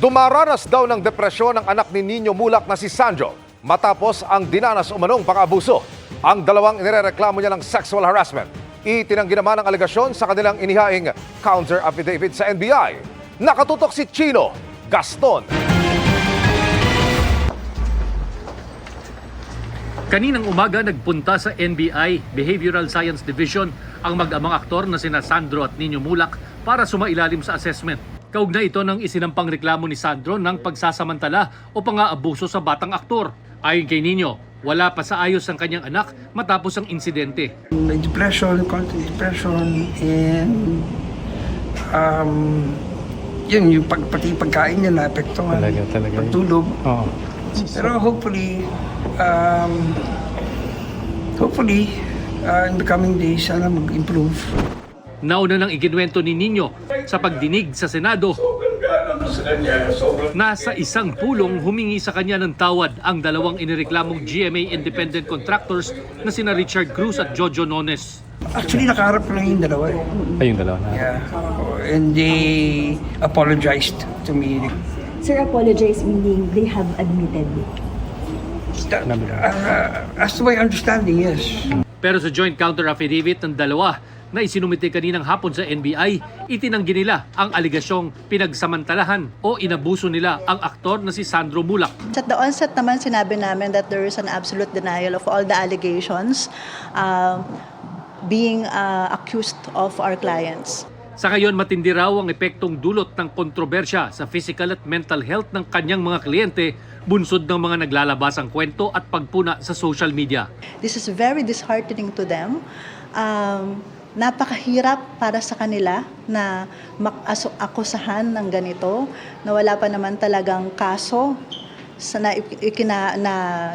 Dumaranas daw ng depresyon ang anak ni Nino Mulak na si Sandro matapos ang dinanas umanong pang-abuso. Ang dalawang inirereklamo niya ng sexual harassment. Itinanggi naman ang alegasyon sa kanilang inihaing counter affidavit sa NBI. Nakatutok si Chino Gaston. Kaninang umaga nagpunta sa NBI Behavioral Science Division ang mag-amang aktor na sina Sandro at Nino Mulak para sumailalim sa assessment. Kaugnay ito ng isinampang reklamo ni Sandro ng pagsasamantala o pang-aabuso sa batang aktor. Ayon kay Nino, wala pa sa ayos ang kanyang anak matapos ang insidente. May depression, constant depression, and yun, yung pati pagkain niya naapektuhan. Talaga. Pagtulog. Oo. Pero hopefully, in the coming days, sana mag-improve. Nauna nang ikinwento ni Nino sa pagdinig sa Senado na sa isang pulong humingi sa kanya ng tawad ang dalawang inireklamong GMA independent contractors na sina Richard Cruz at Jojo Nones. Actually, nakaharap ko lang yung dalawa. Ayun, dalawa na. Yeah. And they apologized to me. Sir, apologize meaning they have admitted. As to my understanding, yes. Pero sa joint counter affidavit ng dalawa na isinumite kaninang hapon sa NBI, itinanggi nila ang aligasyong pinagsamantalahan o inabuso nila ang aktor na si Sandro Mulak. At the onset naman sinabi namin that there is an absolute denial of all the allegations being accused of our clients. Sa ngayon, matindi raw ang epektong dulot ng kontrobersya sa physical at mental health ng kanyang mga kliyente, bunsod ng mga naglalabasang kwento at pagpuna sa social media. This is very disheartening to them. Napakahirap para sa kanila na akusahan ng ganito, na wala pa naman talagang kaso na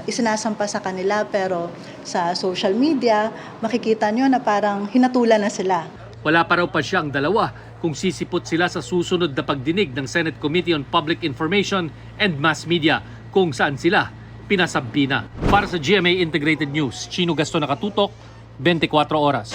isinasampa sa kanila, pero sa social media, makikita nyo na parang hinatulan na sila. Wala pa raw pa siyang dalawa kung sisipot sila sa susunod na pagdinig ng Senate Committee on Public Information and Mass Media kung saan sila pinasabina. Para sa GMA Integrated News, Chino Gaston, nakatutok, 24 oras.